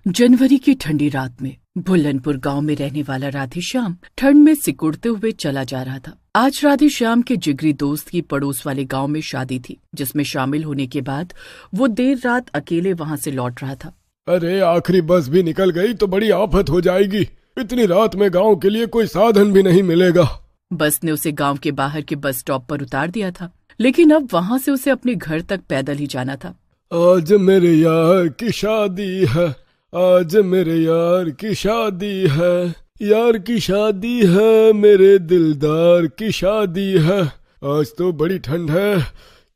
जनवरी की ठंडी रात में भुल्लनपुर गांव में रहने वाला राधेश्याम ठंड में सिकुड़ते हुए चला जा रहा था। आज राधेश्याम के जिगरी दोस्त की पड़ोस वाले गांव में शादी थी, जिसमें शामिल होने के बाद वो देर रात अकेले वहां से लौट रहा था। अरे आखिरी बस भी निकल गई तो बड़ी आफत हो जाएगी। इतनी रात में गांव के लिए कोई साधन भी नहीं मिलेगा। बस ने उसे गांव के बाहर के बस स्टॉप पर उतार दिया था, लेकिन अब वहां से उसे अपने घर तक पैदल ही जाना था। आज मेरे यार की शादी है, आज मेरे यार की शादी है, यार की शादी है, मेरे दिलदार की शादी है। आज तो बड़ी ठंड है,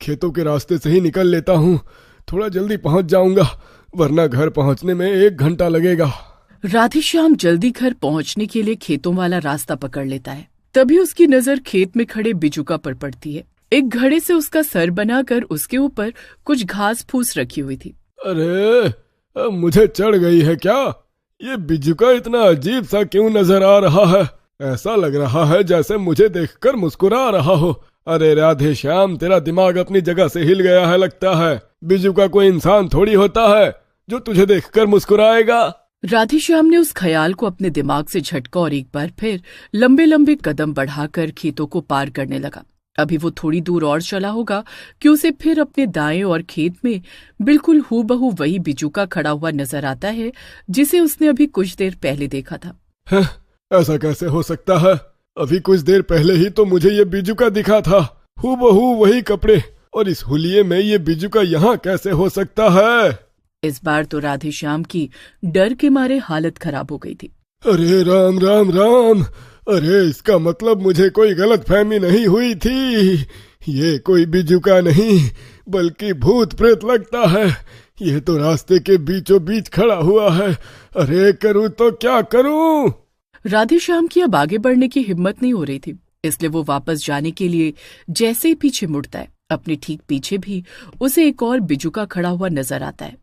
खेतों के रास्ते से ही निकल लेता हूँ। थोड़ा जल्दी पहुँच जाऊंगा, वरना घर पहुँचने में 1 घंटा लगेगा। राधेश्याम जल्दी घर पहुंचने के लिए खेतों वाला रास्ता पकड़ लेता है। तभी उसकी नजर खेत में खड़े बिजुका पर पड़ती है। एक घड़े से उसका सर बनाकर उसके ऊपर कुछ घास फूस रखी हुई थी। अरे मुझे चढ़ गई है क्या? ये बिजुका इतना अजीब सा क्यों नजर आ रहा है? ऐसा लग रहा है जैसे मुझे देखकर मुस्कुरा रहा हो। अरे राधेश्याम, तेरा दिमाग अपनी जगह से हिल गया है लगता है। बिजुका कोई इंसान थोड़ी होता है जो तुझे देखकर मुस्कुराएगा। राधेश्याम ने उस ख्याल को अपने दिमाग से झटका और एक बार फिर लंबे लंबे कदम बढ़ाकर खेतों को पार करने लगा। अभी वो थोड़ी दूर और चला होगा कि उसे फिर अपने दाएं और खेत में बिल्कुल हूबहू वही बिजुका खड़ा हुआ नजर आता है, जिसे उसने अभी कुछ देर पहले देखा था। ऐसा कैसे हो सकता है? अभी कुछ देर पहले ही तो मुझे ये बिजुका दिखा था, हूबहू वही कपड़े, और इस हुलिये में ये बिजुका यहाँ कैसे हो सकता है? इस बार तो राधेश्याम की डर के मारे हालत खराब हो गई थी। अरे राम राम राम, अरे इसका मतलब मुझे कोई गलतफहमी नहीं हुई थी। ये कोई बिजुका नहीं बल्कि भूत प्रेत लगता है। ये तो रास्ते के बीचों बीच खड़ा हुआ है। अरे करूँ तो क्या करूँ? राधेश्याम की अब आगे बढ़ने की हिम्मत नहीं हो रही थी, इसलिए वो वापस जाने के लिए जैसे ही पीछे मुड़ता है, अपने ठीक पीछे भी उसे एक और बिजुका खड़ा हुआ नजर आता है।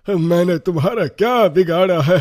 मैंने तुम्हारा क्या बिगाड़ा है?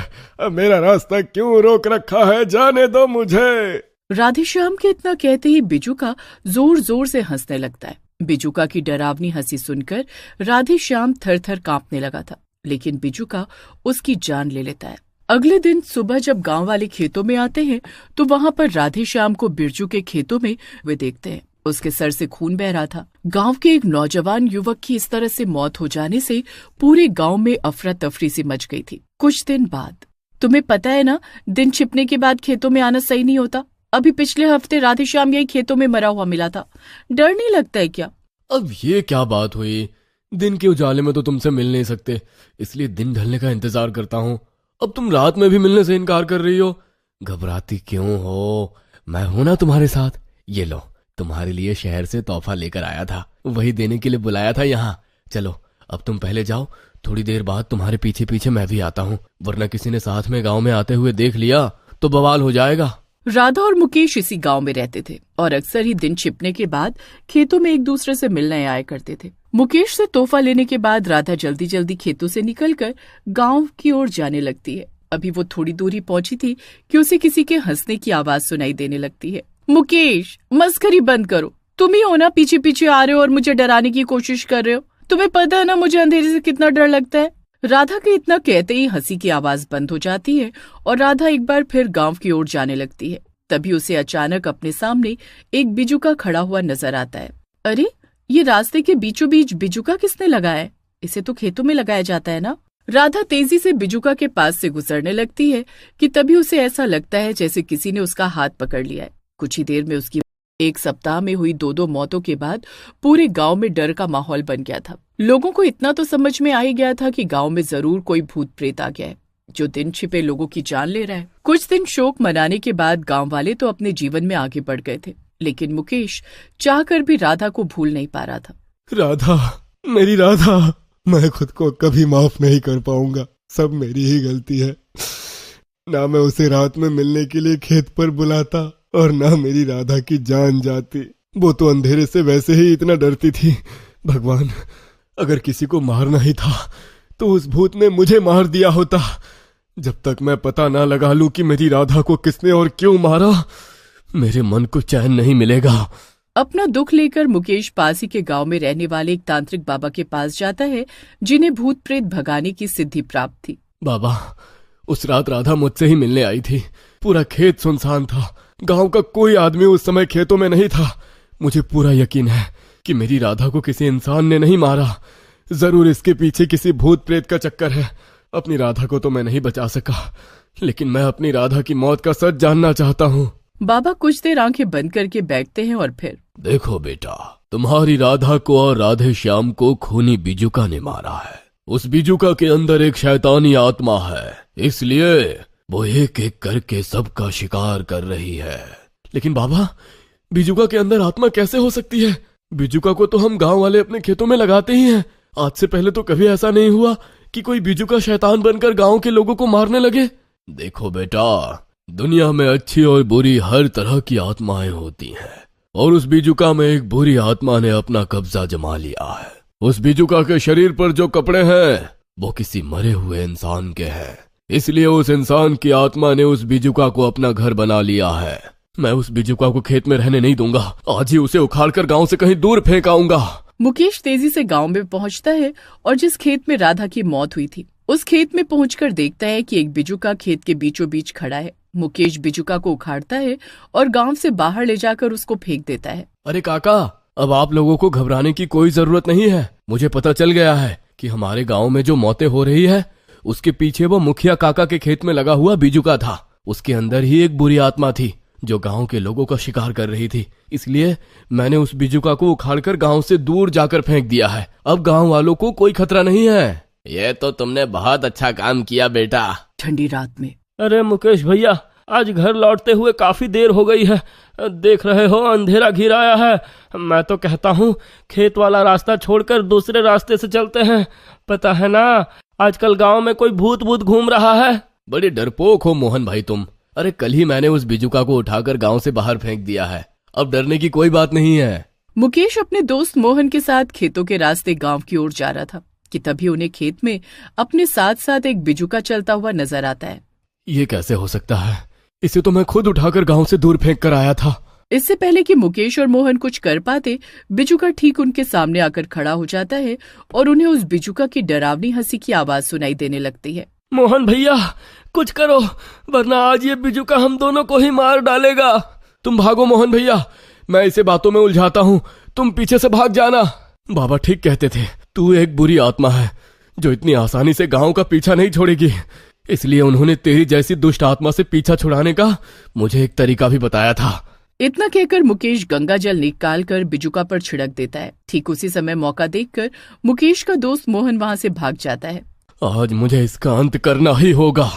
मेरा रास्ता क्यों रोक रखा है? जाने दो मुझे। राधेश्याम के इतना कहते ही बिजुका जोर जोर से हंसने लगता है। बिजुका की डरावनी हंसी सुनकर राधेश्याम थर थर कांपने लगा था, लेकिन बिजुका उसकी जान ले लेता है। अगले दिन सुबह जब गांव वाले खेतों में आते हैं तो वहां पर राधेश्याम को बिरजू के खेतों में वे देखते हैं। उसके सर से खून बह रहा था। गांव के एक नौजवान युवक की इस तरह से मौत हो जाने से पूरे गांव में अफरा तफरी सी मच गई थी। कुछ दिन बाद, तुम्हें पता है ना, दिन छिपने के बाद खेतों में आना सही नहीं होता। अभी पिछले हफ्ते राधेश्याम यही खेतों में मरा हुआ मिला था। डर नहीं लगता है क्या? अब ये क्या बात हुई? दिन के उजाले में तो तुमसे मिल नहीं सकते, इसलिए दिन ढलने का इंतजार करता हूँ। अब तुम रात में भी मिलने से इनकार कर रही हो। घबराती क्यों हो? मैं हूं ना तुम्हारे साथ। ये लो, तुम्हारे लिए शहर से तोहफा लेकर आया था, वही देने के लिए बुलाया था यहाँ। चलो अब तुम पहले जाओ, थोड़ी देर बाद तुम्हारे पीछे पीछे मैं भी आता हूँ, वरना किसी ने साथ में गांव में आते हुए देख लिया तो बवाल हो जाएगा। राधा और मुकेश इसी गांव में रहते थे और अक्सर ही दिन छिपने के बाद खेतों में एक दूसरे से मिलने आया करते थे। मुकेश से तोहफा लेने के बाद राधा जल्दी जल्दी खेतों से निकलकर गांव की ओर जाने लगती है। अभी वो थोड़ी दूर ही पहुंची थी कि उसे किसी के हंसने की आवाज सुनाई देने लगती है। मुकेश, मस्करी बंद करो। तुम ही हो ना पीछे पीछे आ रहे हो और मुझे डराने की कोशिश कर रहे हो? तुम्हें पता है ना मुझे अंधेरे से कितना डर लगता है। राधा के इतना कहते ही हंसी की आवाज बंद हो जाती है और राधा एक बार फिर गांव की ओर जाने लगती है। तभी उसे अचानक अपने सामने एक बिजुका खड़ा हुआ नजर आता है। अरे, ये रास्ते के बीचों बीच बिजुका किसने लगाया है? इसे तो खेतों में लगाया जाता है ना। राधा तेजी से बिजुका के पास से गुजरने लगती है कि तभी उसे ऐसा लगता है जैसे किसी ने उसका हाथ पकड़ लिया है। कुछ ही देर में उसकी 1 सप्ताह में हुई 2 मौतों के बाद पूरे गांव में डर का माहौल बन गया था। लोगों को इतना तो समझ में आ ही गया था कि गांव में जरूर कोई भूत प्रेत आ गया है जो दिन छिपे लोगों की जान ले रहा है। कुछ दिन शोक मनाने के बाद गांव वाले तो अपने जीवन में आगे बढ़ गए थे, लेकिन मुकेश चाहकर भी राधा को भूल नहीं पा रहा था। राधा, मेरी राधा, मैं खुद को कभी माफ नहीं कर पाऊंगा। सब मेरी ही गलती है। ना मैं उसे रात में मिलने के लिए खेत पर बुलाता और ना मेरी राधा की जान जाती। वो तो अंधेरे से वैसे ही इतना डरती थी। भगवान, अगर किसी को मारना ही था तो उस भूत ने मुझे मार दिया होता। जब तक मैं पता ना लगा लूं कि मेरी राधा को किसने और क्यों मारा, मेरे मन को चैन नहीं मिलेगा। अपना दुख लेकर मुकेश पास ही के गांव में रहने वाले एक तांत्रिक बाबा के पास जाता है, जिन्हें भूत प्रेत भगाने की सिद्धि प्राप्त थी। बाबा, उस रात राधा मुझसे ही मिलने आई थी। पूरा खेत सुनसान था, गांव का कोई आदमी उस समय खेतों में नहीं था। मुझे पूरा यकीन है कि मेरी राधा को किसी इंसान ने नहीं मारा। जरूर इसके पीछे किसी भूत प्रेत का चक्कर है। अपनी राधा को तो मैं नहीं बचा सका, लेकिन मैं अपनी राधा की मौत का सच जानना चाहता हूँ। बाबा कुछ देर आंखें बंद करके बैठते हैं और फिर, देखो बेटा, तुम्हारी राधा को और राधे श्याम को खूनी बिजुका ने मारा है। उस बिजुका के अंदर एक शैतानी आत्मा है, इसलिए वो एक एक करके सबका शिकार कर रही है। लेकिन बाबा, बिजुका के अंदर आत्मा कैसे हो सकती है? बिजुका को तो हम गांव वाले अपने खेतों में लगाते ही हैं। आज से पहले तो कभी ऐसा नहीं हुआ कि कोई बिजुका शैतान बनकर गांव के लोगों को मारने लगे। देखो बेटा, दुनिया में अच्छी और बुरी हर तरह की आत्माएं होती हैं, और उस बिजुका में एक बुरी आत्मा ने अपना कब्जा जमा लिया है। उस बिजुका के शरीर पर जो कपड़े हैं वो किसी मरे हुए इंसान के हैं, इसलिए उस इंसान की आत्मा ने उस बिजुका को अपना घर बना लिया है। मैं उस बिजुका को खेत में रहने नहीं दूंगा। आज ही उसे उखाड़कर गांव से कहीं दूर फेंक आऊंगा। मुकेश तेजी से गांव में पहुंचता है और जिस खेत में राधा की मौत हुई थी उस खेत में पहुंचकर देखता है कि एक बिजुका खेत के बीचों बीच खड़ा है। मुकेश बिजुका को उखाड़ता है और गांव से बाहर ले जाकर उसको फेंक देता है। अरे काका, अब आप लोगों को घबराने की कोई जरूरत नहीं है। मुझे पता चल गया है कि हमारे गांव में जो मौतें हो रही है उसके पीछे वो मुखिया काका के खेत में लगा हुआ बिजुका था। उसके अंदर ही एक बुरी आत्मा थी जो गांव के लोगों का शिकार कर रही थी, इसलिए मैंने उस बिजुका को उखाड़कर गांव से दूर जाकर फेंक दिया है। अब गांव वालों को कोई खतरा नहीं है। ये तो तुमने बहुत अच्छा काम किया बेटा। ठंडी रात में, अरे मुकेश भैया, आज घर लौटते हुए काफी देर हो गई है। देख रहे हो अंधेरा घिर आया है। मैं तो कहता हूँ खेत वाला रास्ता छोड़कर दूसरे रास्ते से चलते हैं। पता है ना, आजकल गांव में कोई भूत भूत घूम रहा है। बड़े डरपोक हो मोहन भाई तुम। अरे कल ही मैंने उस बिजुका को उठाकर गांव से बाहर फेंक दिया है, अब डरने की कोई बात नहीं है। मुकेश अपने दोस्त मोहन के साथ खेतों के रास्ते गांव की ओर जा रहा था कि तभी उन्हें खेत में अपने साथ साथ एक बिजुका चलता हुआ नजर आता है। ये कैसे हो सकता है? इसे तो मैं खुद उठाकर गांव से दूर फेंक कर आया था। इससे पहले कि मुकेश और मोहन कुछ कर पाते, बिजुका ठीक उनके सामने आकर खड़ा हो जाता है और उन्हें उस बिजुका की डरावनी हंसी की आवाज सुनाई देने लगती है। मोहन भैया, कुछ करो, वरना आज ये बिजुका हम दोनों को ही मार डालेगा। तुम भागो मोहन भैया, मैं इसे बातों में उलझाता हूँ, तुम पीछे से भाग जाना। बाबा ठीक कहते थे, तू एक बुरी आत्मा है जो इतनी आसानी से गांव का पीछा नहीं छोड़ेगी, इसलिए उन्होंने तेरी जैसी दुष्ट आत्मा से पीछा छुड़ाने का मुझे एक तरीका भी बताया था। इतना कहकर मुकेश गंगा जल निकालकर बिजुका पर छिड़क देता है। ठीक उसी समय मौका देखकर मुकेश का दोस्त मोहन वहां से भाग जाता है। आज मुझे इसका अंत करना ही होगा।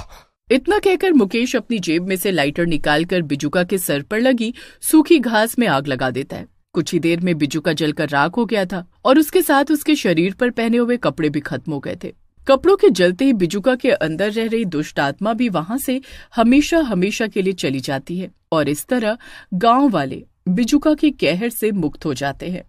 इतना कहकर मुकेश अपनी जेब में से लाइटर निकालकर बिजुका के सर पर लगी सूखी घास में आग लगा देता है। कुछ ही देर में बिजुका जलकर राख हो गया था और उसके साथ उसके शरीर पर पहने हुए कपड़े भी खत्म हो गए थे। कपड़ों के जलते ही बिजुका के अंदर रह रही दुष्ट आत्मा भी वहां से हमेशा हमेशा के लिए चली जाती है और इस तरह गांव वाले बिजुका के कहर से मुक्त हो जाते हैं।